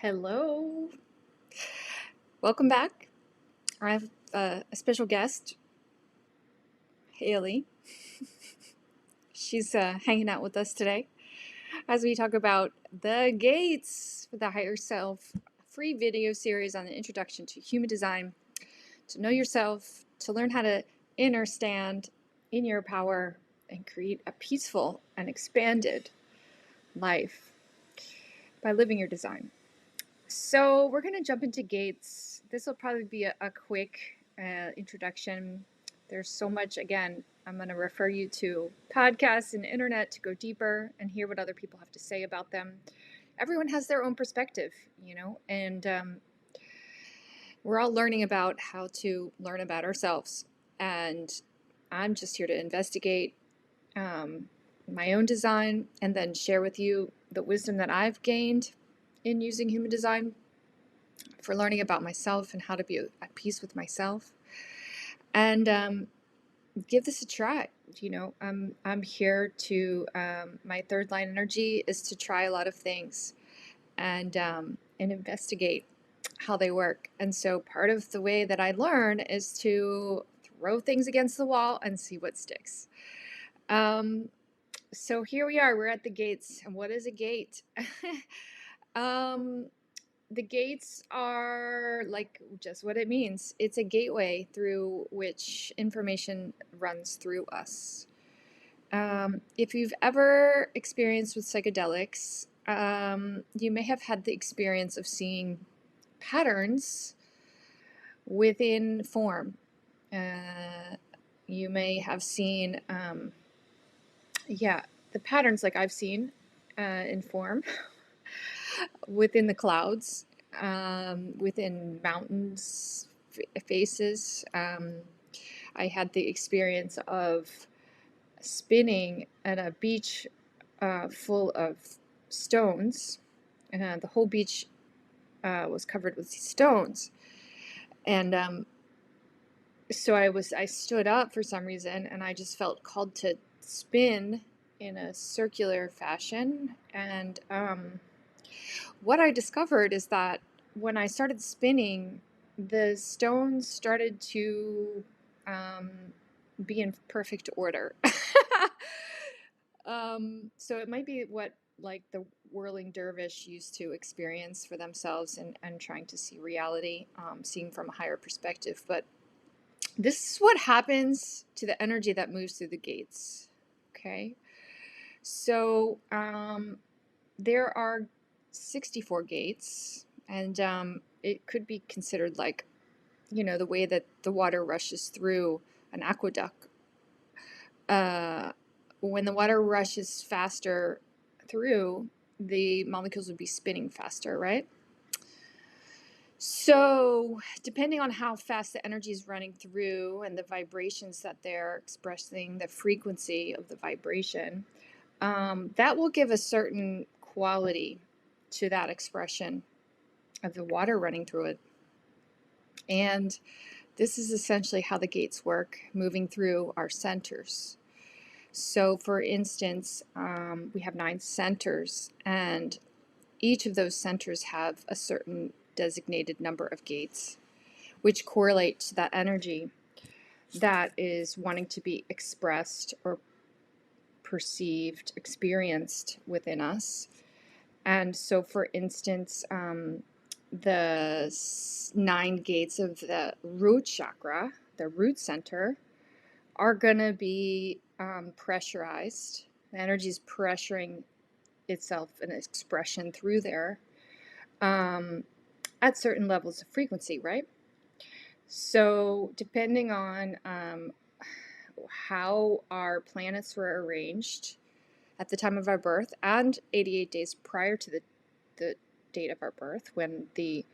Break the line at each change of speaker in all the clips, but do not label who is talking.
Hello. Welcome back. I have a special guest, Haley. She's hanging out with us today as we talk about the gates for the higher self, a free video series on the introduction to human design, to know yourself, to learn how to inner stand in your power and create a peaceful and expanded life by living your design. So we're going to jump into gates. This will probably be a quick introduction. There's so much, again, I'm going to refer you to podcasts and internet to go deeper and hear what other people have to say about them. Everyone has their own perspective, and we're all learning about how to learn about ourselves. And I'm just here to investigate my own design and then share with you the wisdom that I've gained in using human design for learning about myself and how to be at peace with myself, and give this a try. I'm here to my third line energy is to try a lot of things and investigate how they work. And so part of the way that I learn is to throw things against the wall and see what sticks. So here we are. We're at the gates. And what is a gate? The gates are like just what it means. It's a gateway through which information runs through us. If you've ever experienced with psychedelics, you may have had the experience of seeing patterns within form. You may have seen, the patterns like I've seen in form within the clouds, within mountains faces. I had the experience of spinning at a beach full of stones. The whole beach was covered with these stones. And so I stood up for some reason, and I just felt called to spin in a circular fashion. And what I discovered is that when I started spinning, the stones started to be in perfect order. So it might be what like the whirling dervish used to experience for themselves and trying to see reality, seeing from a higher perspective. But this is what happens to the energy that moves through the gates. Okay. So there are 64 gates, and it could be considered like, the way that the water rushes through an aqueduct. When the water rushes faster through, the molecules would be spinning faster, right? So, depending on how fast the energy is running through and the vibrations that they're expressing, the frequency of the vibration, that will give a certain quality to that expression of the water running through it. And this is essentially how the gates work, moving through our centers. So, for instance, we have 9 centers, and each of those centers have a certain designated number of gates, which correlate to that energy that is wanting to be expressed or perceived, experienced within us. And so, for instance, the 9 gates of the root chakra, the root center, are going to be pressurized. The energy is pressuring itself and expression through there at certain levels of frequency, right? So depending on how our planets were arranged at the time of our birth and 88 days prior to the date of our birth, when the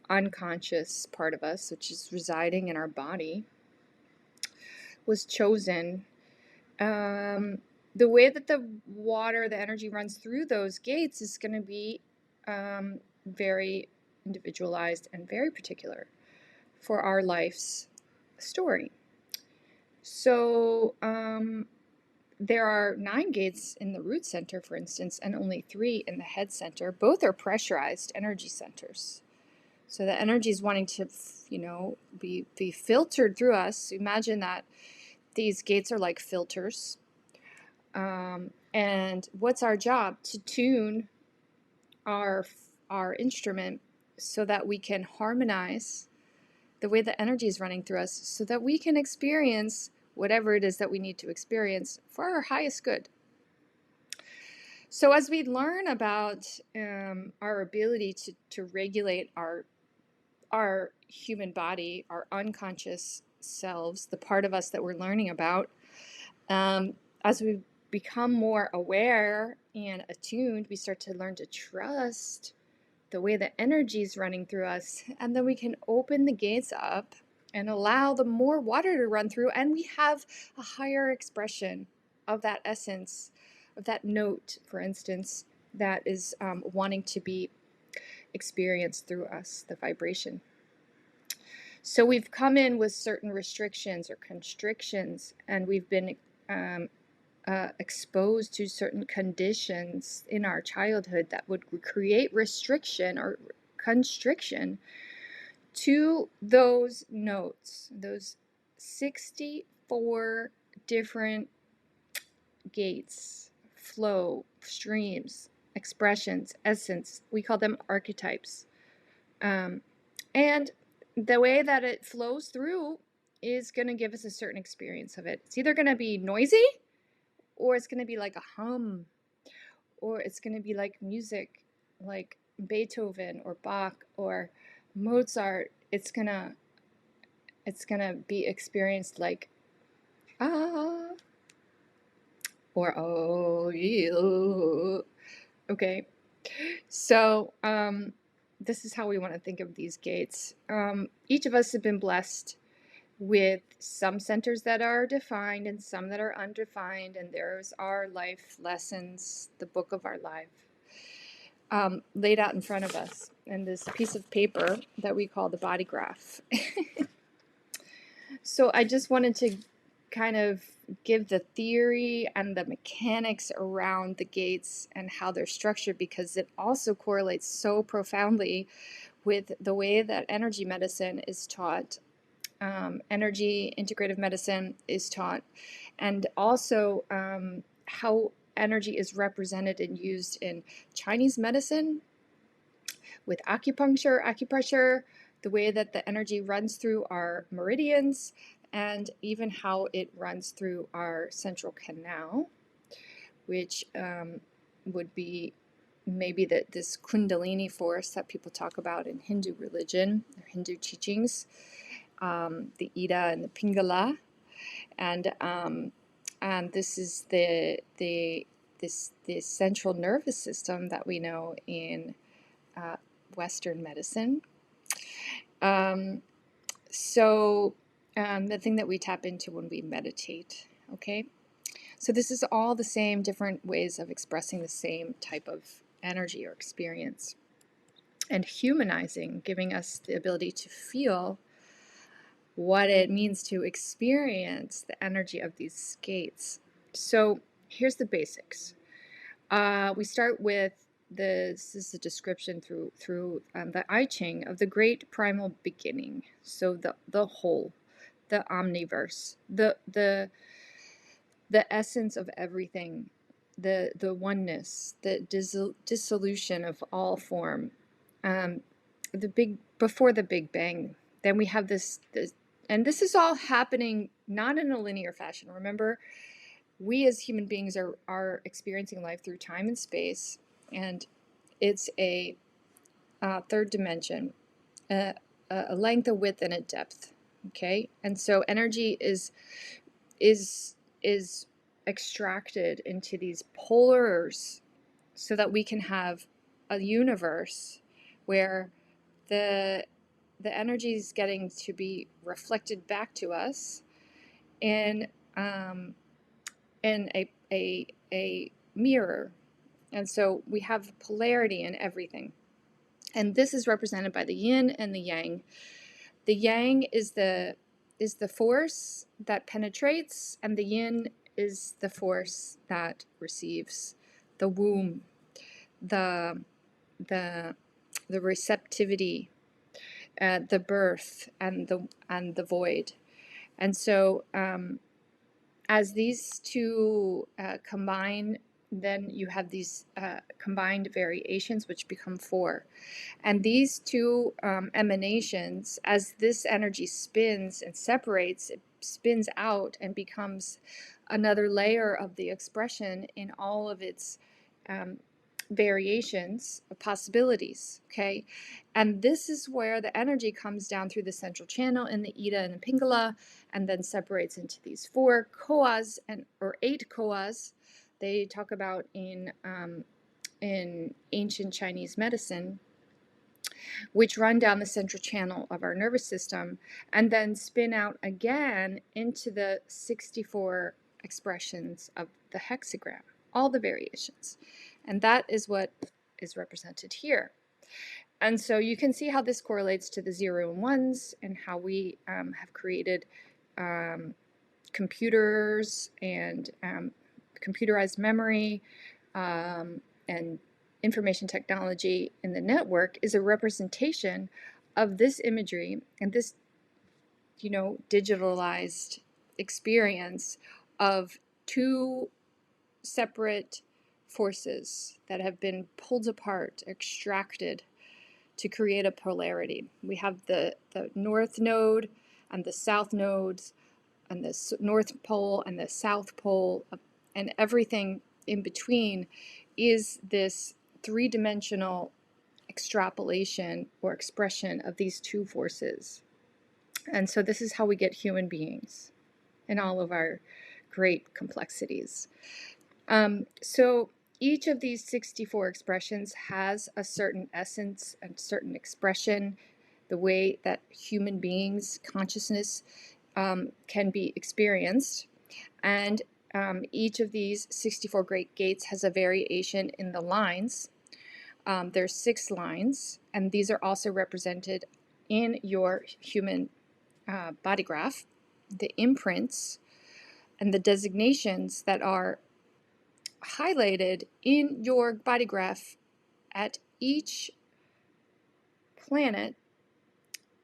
unconscious part of us, which is residing in our body, was chosen, the way that the water, the energy runs through those gates is going to be very individualized and very particular for our life's story. So there are 9 gates in the root center, for instance, and only 3 in the head center. Both are pressurized energy centers. So the energy is wanting to, be filtered through us. Imagine that these gates are like filters. And what's our job? To tune our instrument so that we can harmonize the way the energy is running through us, so that we can experience whatever it is that we need to experience for our highest good. So as we learn about our ability to regulate our human body, our unconscious selves, the part of us that we're learning about, as we become more aware and attuned, we start to learn to trust the way the energy is running through us, and then we can open the gates up and allow the more water to run through, and we have a higher expression of that essence, of that note, for instance, that is wanting to be experienced through us, the vibration. So we've come in with certain restrictions or constrictions, and we've been exposed to certain conditions in our childhood that would create restriction or constriction to those notes, those 64 different gates, flow, streams, expressions, essence. We call them archetypes. And the way that it flows through is going to give us a certain experience of it. It's either going to be noisy, or it's going to be like a hum, or it's going to be like music, like Beethoven or Bach or Mozart. It's going to be experienced like ah, or oh yeah. Okay, so this is how we want to think of these gates. Each of us have been blessed with some centers that are defined and some that are undefined, and there's our life lessons, the book of our life, laid out in front of us, and this piece of paper that we call the body graph. So I just wanted to kind of give the theory and the mechanics around the gates and how they're structured, because it also correlates so profoundly with the way that energy medicine is taught. Energy integrative medicine is taught, and also how energy is represented and used in Chinese medicine with acupressure, the way that the energy runs through our meridians, and even how it runs through our central canal, which would be maybe this Kundalini force that people talk about in Hindu religion, or Hindu teachings. The Ida and the Pingala, and this is the central nervous system that we know in Western medicine. So the thing that we tap into when we meditate. Okay, so this is all the same different ways of expressing the same type of energy or experience, and humanizing, giving us the ability to feel what it means to experience the energy of these gates. So here's the basics. We start with this is a description through the I Ching of the great primal beginning. So the whole, the omniverse, the essence of everything, the oneness, the dissolution of all form, the big before the Big Bang. Then we have this, and this is all happening not in a linear fashion. Remember, we as human beings are experiencing life through time and space, and it's a third dimension, a length, a width, and a depth. Okay, and so energy is extracted into these polars so that we can have a universe where the energy is getting to be reflected back to us in a mirror. And so we have polarity in everything, and this is represented by the yin and the yang. The yang is the force that penetrates, and the yin is the force that receives the womb, the the the receptivity, the birth, and the void. And so, as these two combine, then you have these combined variations, which become four. And these two emanations, as this energy spins and separates, it spins out and becomes another layer of the expression in all of its um, variations of possibilities. Okay. And this is where the energy comes down through the central channel in the Ida and the Pingala, and then separates into these four koas or 8 koas they talk about in ancient Chinese medicine, which run down the central channel of our nervous system and then spin out again into the 64 expressions of the hexagram, all the variations. And that is what is represented here. And so you can see how this correlates to the 0 and 1s, and how we have created computers and computerized memory and information technology in the network is a representation of this imagery and this, digitalized experience of two separate forces that have been pulled apart, extracted to create a polarity. We have the north node and the south nodes, and the North Pole and the South Pole, and everything in between is this three-dimensional extrapolation or expression of these two forces. And so this is how we get human beings in all of our great complexities. So each of these 64 expressions has a certain essence and certain expression, the way that human beings' consciousness can be experienced. And each of these 64 great gates has a variation in the lines. There's 6 lines, and these are also represented in your human body graph, the imprints and the designations that are highlighted in your body graph at each planet.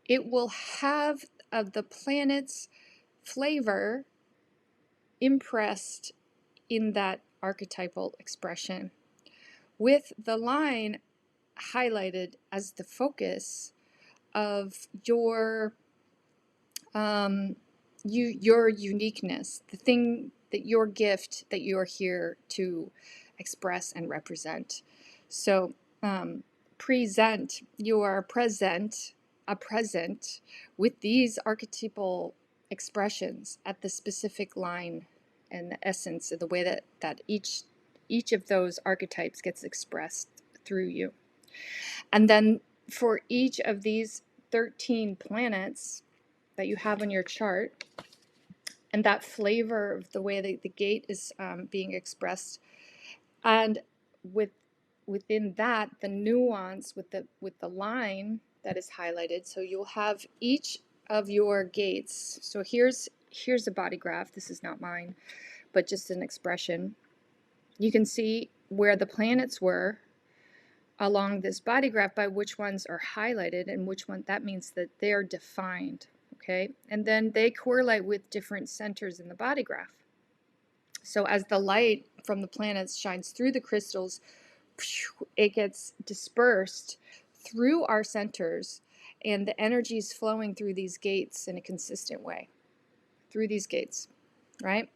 It will have of the planet's flavor impressed in that archetypal expression, with the line highlighted as the focus of your your uniqueness, the thing that your gift that you're here to express and represent. So present, you are a present with these archetypal expressions at the specific line and the essence of the way that each of those archetypes gets expressed through you. And then for each of these 13 planets that you have on your chart, and that flavor of the way that the gate is being expressed, and within that the nuance with the line that is highlighted. So you'll have each of your gates. So here's a body graph. This is not mine, but just an expression. You can see where the planets were along this body graph by which ones are highlighted, and which one, that means that they're defined. Okay, and then they correlate with different centers in the body graph. So as the light from the planets shines through the crystals, it gets dispersed through our centers, and the energy is flowing through these gates in a consistent way, through these gates, right?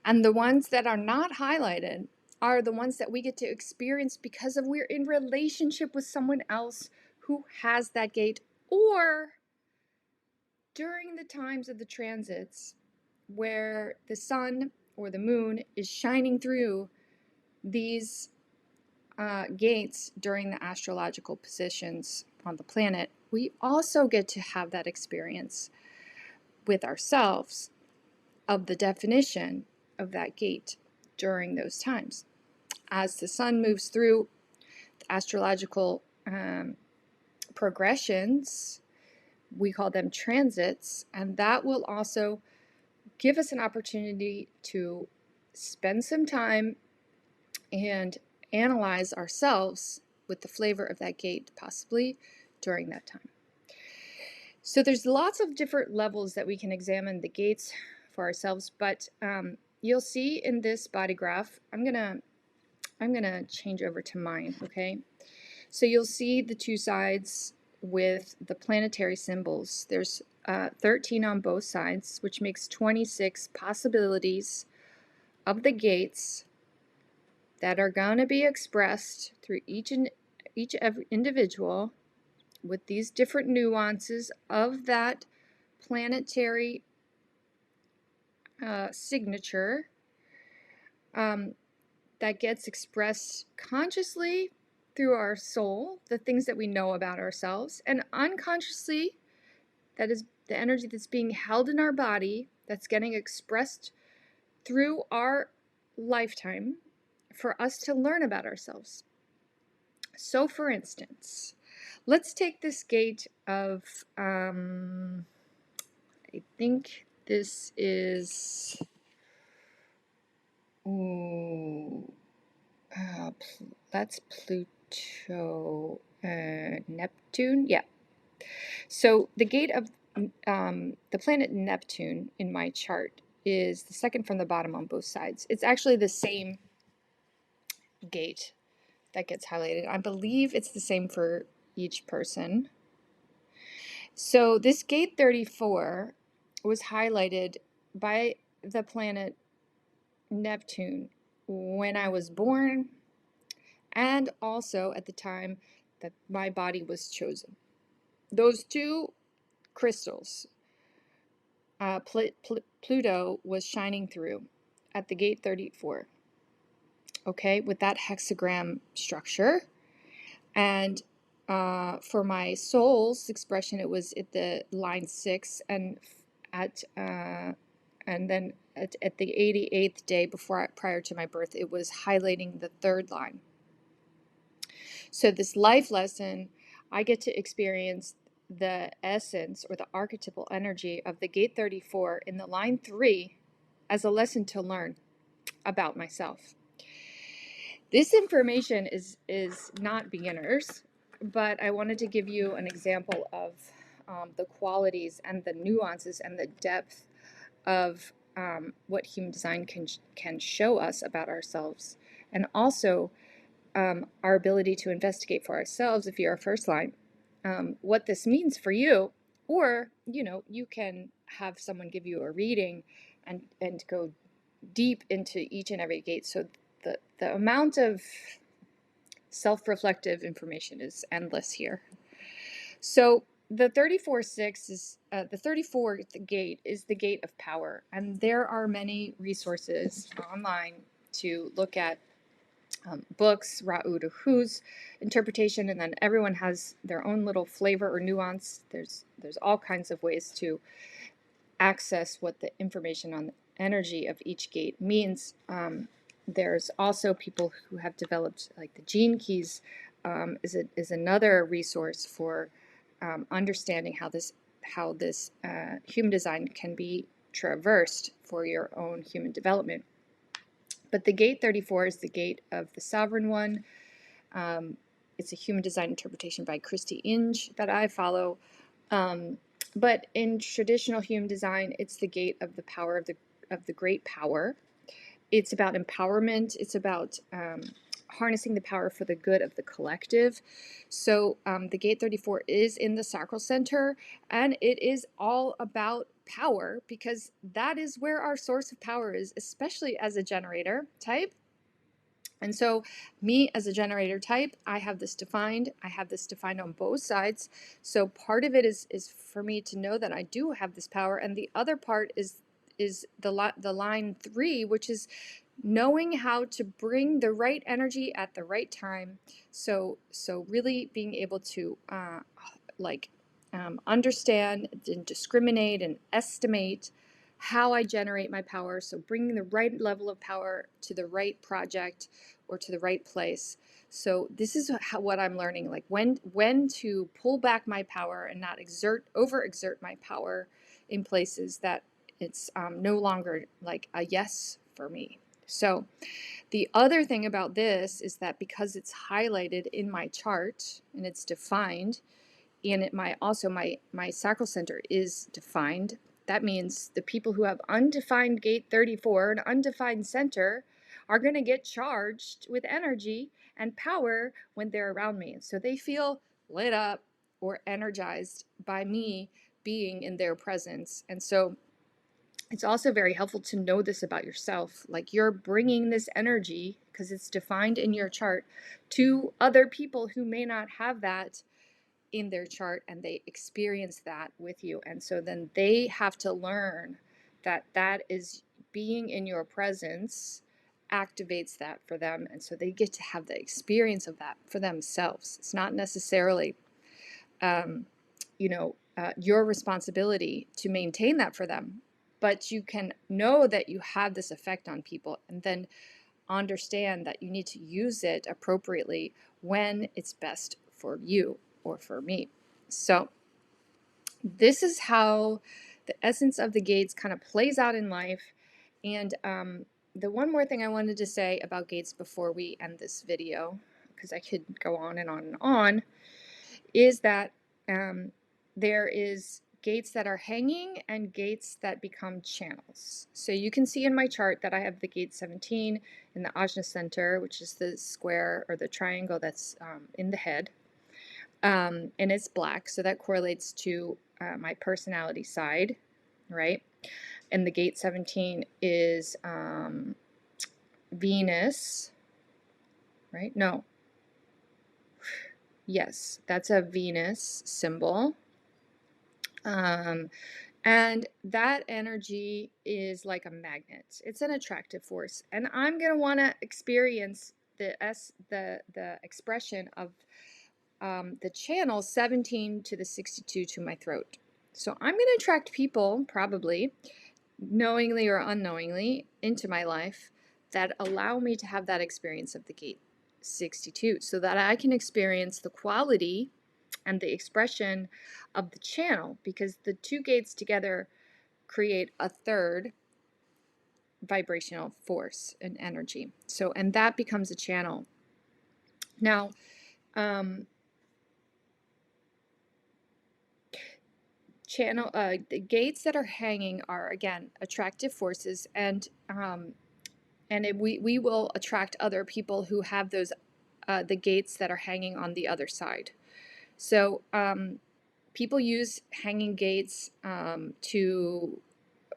And the ones that are not highlighted are the ones that we get to experience because of we're in relationship with someone else who has that gate, or during the times of the transits where the sun or the moon is shining through these gates during the astrological positions on the planet, we also get to have that experience with ourselves of the definition of that gate during those times. As the sun moves through the astrological progressions, we call them transits, and that will also give us an opportunity to spend some time and analyze ourselves with the flavor of that gate, possibly during that time. So there's lots of different levels that we can examine the gates for ourselves, but you'll see in this body graph, I'm gonna change over to mine, okay? So you'll see the two sides with the planetary symbols. There's 13 on both sides, which makes 26 possibilities of the gates that are going to be expressed through each every individual with these different nuances of that planetary signature that gets expressed consciously through our soul, the things that we know about ourselves, and unconsciously, that is the energy that's being held in our body, that's getting expressed through our lifetime for us to learn about ourselves. So, for instance, let's take this gate of, I think this is, that's Pluto, Neptune, yeah. So the gate of the planet Neptune in my chart is the second from the bottom on both sides. It's actually the same gate that gets highlighted. I believe it's the same for each person. So this gate 34 was highlighted by the planet Neptune when I was born, and also at the time that my body was chosen. Those two crystals, Pluto was shining through at the gate 34, okay, with that hexagram structure. And for my soul's expression, it was at the line 6, and then at the 88th day prior to my birth, it was highlighting the third line. So this life lesson, I get to experience the essence or the archetypal energy of the gate 34 in the line 3 as a lesson to learn about myself. This information is not beginners, but I wanted to give you an example of the qualities and the nuances and the depth of what human design can show us about ourselves, and also our ability to investigate for ourselves, if you're a first line, what this means for you. Or, you can have someone give you a reading and go deep into each and every gate. So the amount of self-reflective information is endless here. So the 34-6 is the 34th gate is the gate of power, and there are many resources online to look at, books, Ra'uruhu's interpretation, and then everyone has their own little flavor or nuance. There's all kinds of ways to access what the information on the energy of each gate means. There's also people who have developed, like the Gene Keys is another resource for understanding how this human design can be traversed for your own human development. But the gate 34 is the gate of the sovereign one. It's a human design interpretation by Christy Inge that I follow. But in traditional human design, it's the gate of the power of the great power. It's about empowerment. It's about harnessing the power for the good of the collective. So the gate 34 is in the sacral center, and it is all about power, because that is where our source of power is, especially as a generator type. And so me as a generator type, I have this defined. I have this defined on both sides. So part of it is for me to know that I do have this power, and the other part is the line 3, which is knowing how to bring the right energy at the right time. So really being able to understand and discriminate and estimate how I generate my power. So bringing the right level of power to the right project or to the right place. So this is what I'm learning, like when to pull back my power and not overexert my power in places that it's no longer like a yes for me. So the other thing about this is that because it's highlighted in my chart and it's defined, and my sacral center is defined, that means the people who have undefined gate 34, an undefined center, are going to get charged with energy and power when they're around me. So they feel lit up or energized by me being in their presence. And so it's also very helpful to know this about yourself. Like, you're bringing this energy, because it's defined in your chart, to other people who may not have that in their chart, and they experience that with you. And so then they have to learn that that is being in your presence activates that for them. And so they get to have the experience of that for themselves. It's not necessarily, um, your responsibility to maintain that for them, but you can know that you have this effect on people, and then understand that you need to use it appropriately when it's best for you or for me. So this is how the essence of the gates kind of plays out in life. And the one more thing I wanted to say about gates before we end this video, because I could go on and on and on, is that there is gates that are hanging and gates that become channels. So you can see in my chart that I have the gate 17 in the Ajna center, which is the square or the triangle that's in the head. And it's black, so that correlates to my personality side, right? And the gate 17 is Venus, right? No. Yes, that's a Venus symbol. And that energy is like a magnet. It's an attractive force. And I'm going to want to experience the expression of the channel 17 to the 62 to my throat. So I'm going to attract people, probably knowingly or unknowingly, into my life that allow me to have that experience of the gate 62, so that I can experience the quality and the expression of the channel, because the two gates together create a third vibrational force and energy. So, and that becomes a channel. Now, the gates that are hanging are, again, attractive forces, and we will attract other people who have those the gates that are hanging on the other side. So people use hanging gates to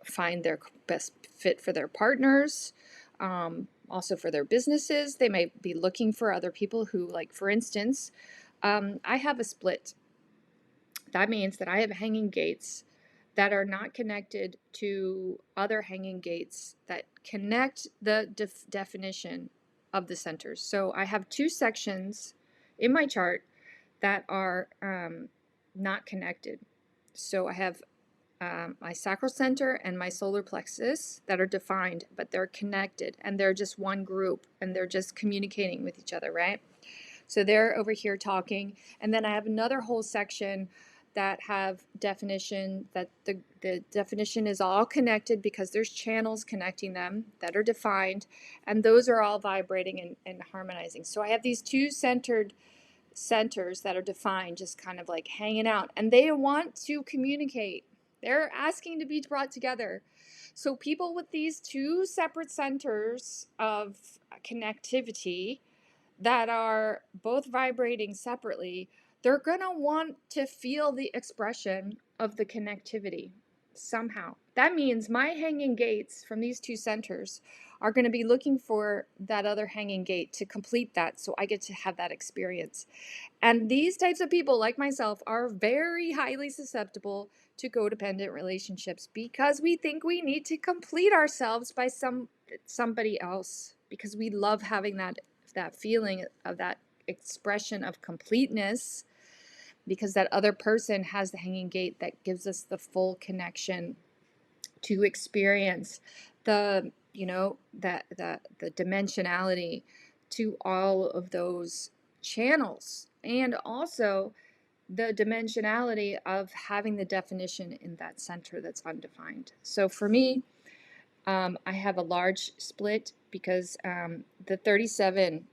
find their best fit for their partners, also for their businesses. They may be looking for other people who, like, for instance, I have a split. That means that I have hanging gates that are not connected to other hanging gates that connect the definition of the centers. So I have two sections in my chart that are not connected. So I have my sacral center and my solar plexus that are defined, but they're connected, and they're just one group, and they're just communicating with each other, right? So they're over here talking, and then I have another whole section that have definition, that the definition is all connected because there's channels connecting them that are defined, and those are all vibrating and harmonizing. So I have these two centers that are defined, just kind of like hanging out, and they want to communicate. They're asking to be brought together. So people with these two separate centers of connectivity that are both vibrating separately, they're going to want to feel the expression of the connectivity somehow. That means my hanging gates from these two centers are going to be looking for that other hanging gate to complete that, so I get to have that experience. And these types of people, like myself, are very highly susceptible to codependent relationships, because we think we need to complete ourselves by somebody else, because we love having that feeling of that expression of completeness, because that other person has the hanging gate that gives us the full connection to experience the dimensionality to all of those channels, and also the dimensionality of having the definition in that center that's undefined. So for me, I have a large split because the 37,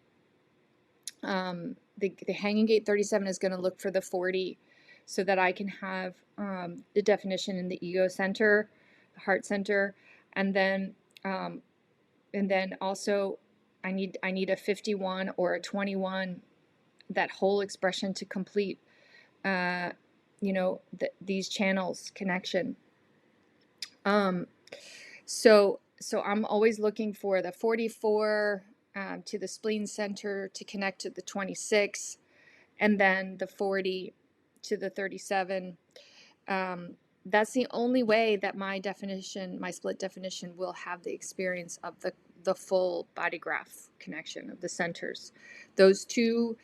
the hanging gate 37 is going to look for the 40 so that I can have the definition in the ego center, the heart center, and then um, also I need a 51 or a 21, that whole expression to complete these channels connection. So I'm always looking for the 44 to the spleen center to connect to the 26, and then the 40 to the 37. That's the only way that my split definition, will have the experience of the full body graph connection of the centers. Those two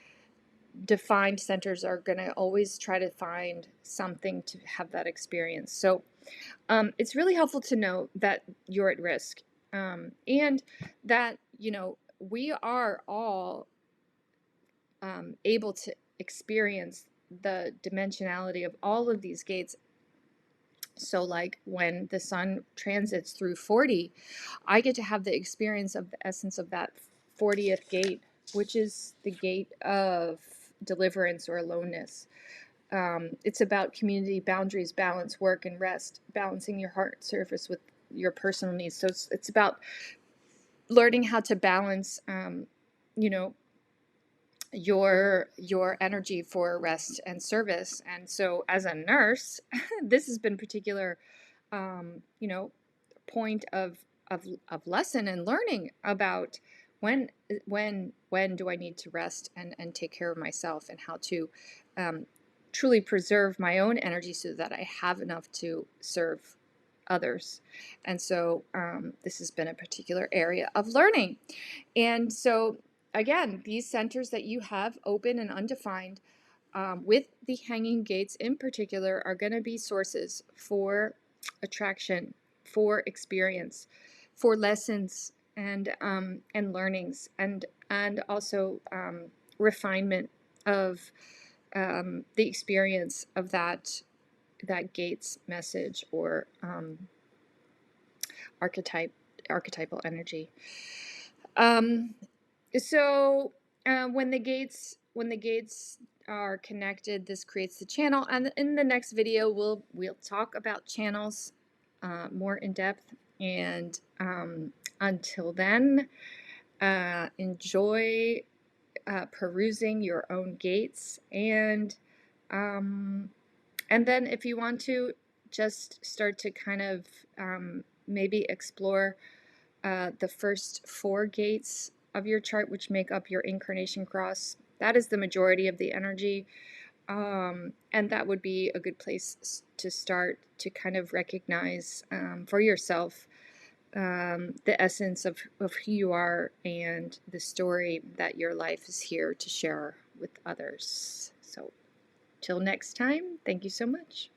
defined centers are going to always try to find something to have that experience. So it's really helpful to know that you're at risk, and that we are all able to experience the dimensionality of all of these gates. So like when the sun transits through 40, I get to have the experience of the essence of that 40th gate, which is the gate of deliverance or aloneness. It's about community, boundaries, balance, work, and rest, balancing your heart surface with your personal needs. So it's about learning how to balance, your energy for rest and service. And so as a nurse, this has been particular, point of lesson and learning about when do I need to rest and take care of myself, and how to truly preserve my own energy so that I have enough to serve others. And so this has been a particular area of learning. And so again, these centers that you have open and undefined, with the hanging gates in particular, are going to be sources for attraction, for experience, for lessons, and learnings, and also refinement of the experience of that gates message, or archetypal energy. So when the gates are connected, this creates the channel, and in the next video we'll talk about channels more in depth. And until then, enjoy perusing your own gates, and then if you want to just start to kind of maybe explore the first 4 gates of your chart, which make up your incarnation cross. That is the majority of the energy, and that would be a good place to start to kind of recognize for yourself the essence of who you are and the story that your life is here to share with others. So till next time, thank you so much.